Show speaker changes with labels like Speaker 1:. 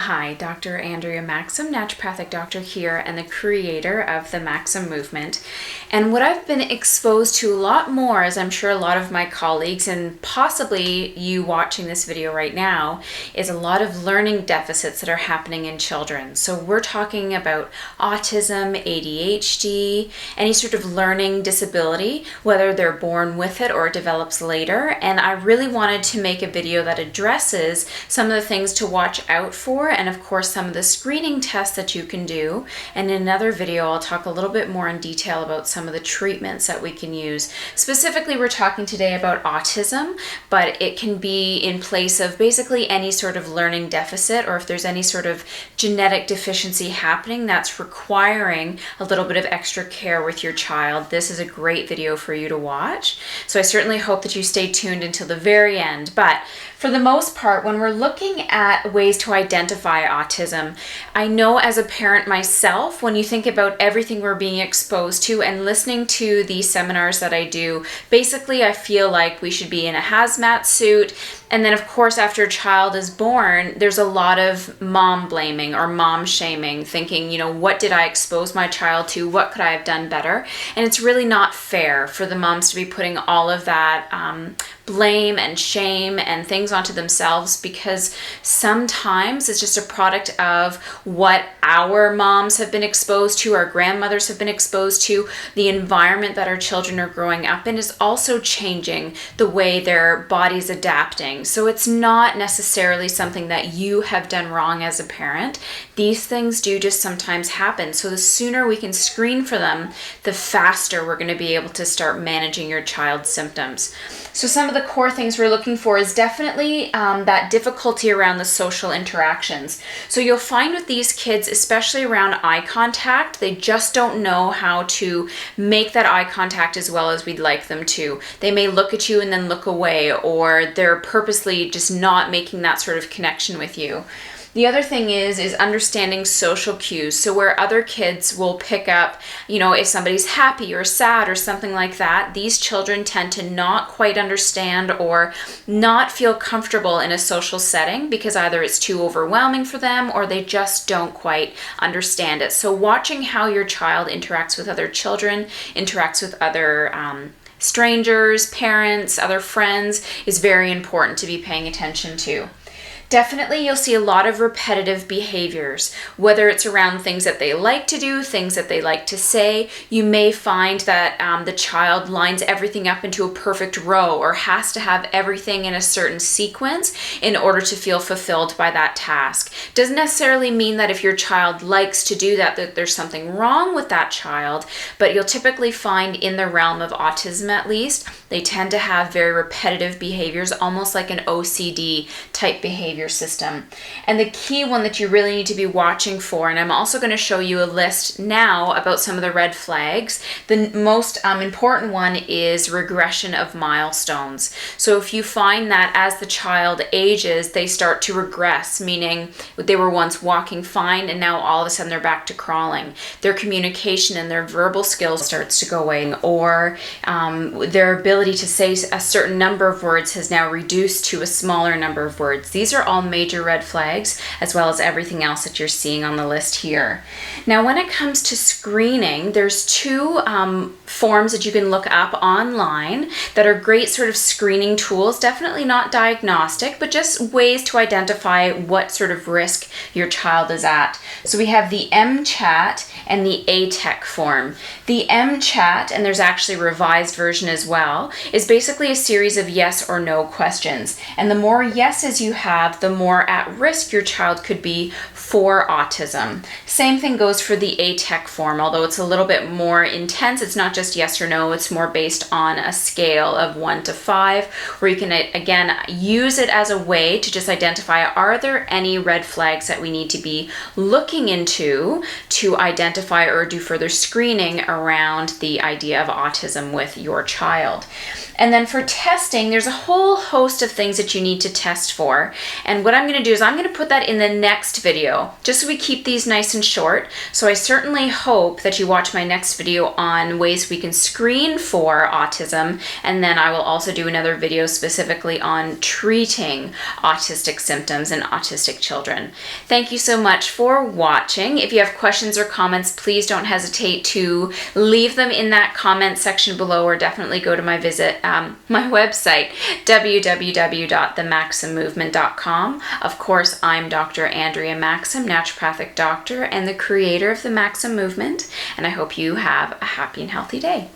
Speaker 1: Hi, Dr. Andrea Maxim, naturopathic doctor here and the creator of the Maxim movement. And what I've been exposed to a lot more, as I'm sure a lot of my colleagues and possibly you watching this video right now, is a lot of learning deficits that are happening in children. So we're talking about autism, ADHD, any sort of learning disability, whether they're born with it or it develops later. And I really wanted to make a video that addresses some of the things to watch out for, and of course some of the screening tests that you can do. And in another video I'll talk a little bit more in detail about some of the treatments that we can use. Specifically, we're talking today about autism, but it can be in place of basically any sort of learning deficit, or if there's any sort of genetic deficiency happening that's requiring a little bit of extra care with your child. This is a great video for you to watch. So I certainly hope that you stay tuned until the very end. But for the most part, when we're looking at ways to identify autism, I know as a parent myself, when you think about everything we're being exposed to and listening to the seminars that I do, basically I feel like we should be in a hazmat suit. And then of course, after a child is born, there's a lot of mom blaming or mom shaming, thinking, what did I expose my child to? What could I have done better? And it's really not fair for the moms to be putting all of that blame and shame and things onto themselves, because sometimes it's just a product of what our moms have been exposed to, our grandmothers have been exposed to. The environment that our children are growing up in is also changing the way their body's adapting. So it's not necessarily something that you have done wrong as a parent. These things do just sometimes happen. So the sooner we can screen for them, the faster we're going to be able to start managing your child's symptoms. So some of the core things we're looking for is definitely that difficulty around the social interactions. So you'll find with these kids, especially around eye contact, they just don't know how to make that eye contact as well as we'd like them to. They may look at you and then look away, or they're purposely just not making that sort of connection with you. The other thing is understanding social cues. So where other kids will pick up, if somebody's happy or sad or something like that, these children tend to not quite understand or not feel comfortable in a social setting because either it's too overwhelming for them or they just don't quite understand it. So watching how your child interacts with other children, interacts with other strangers, parents, other friends is very important to be paying attention to. Definitely, you'll see a lot of repetitive behaviors, whether it's around things that they like to do, things that they like to say. You may find that the child lines everything up into a perfect row or has to have everything in a certain sequence in order to feel fulfilled by that task. Doesn't necessarily mean that if your child likes to do that, that there's something wrong with that child, but you'll typically find in the realm of autism at least, they tend to have very repetitive behaviors, almost like an OCD type behavior system. And the key one that you really need to be watching for, and I'm also going to show you a list now about some of the red flags. The most important one is regression of milestones. So if you find that as the child ages, they start to regress, meaning they were once walking fine and now all of a sudden they're back to crawling. Their communication and their verbal skills starts to go away, or their ability to say a certain number of words has now reduced to a smaller number of words. These are all major red flags, as well as everything else that you're seeing on the list here. Now, when it comes to screening, there's two forms that you can look up online that are great sort of screening tools, definitely not diagnostic, but just ways to identify what sort of risk your child is at. So we have the MCHAT and the ATEC form. The MCHAT, and there's actually a revised version as well, is basically a series of yes or no questions. And the more yeses you have, the more at risk your child could be for autism. Same thing goes for the ATEC form, although it's a little bit more intense. It's not just yes or no, it's more based on a scale of 1 to 5, where you can, again, use it as a way to just identify, are there any red flags that we need to be looking into to identify or do further screening around the idea of autism with your child. And then for testing, there's a whole host of things that you need to test for. And what I'm going to do is I'm going to put that in the next video, just so we keep these nice and short. So I certainly hope that you watch my next video on ways we can screen for autism, and then I will also do another video specifically on treating autistic symptoms in autistic children. Thank you so much for watching. If you have questions or comments, please don't hesitate to leave them in that comment section below, or definitely go to my website, www.themaximmovement.com. Of course, I'm Dr. Andrea Maxim, naturopathic doctor and the creator of the Maxim movement, and I hope you have a happy and healthy day.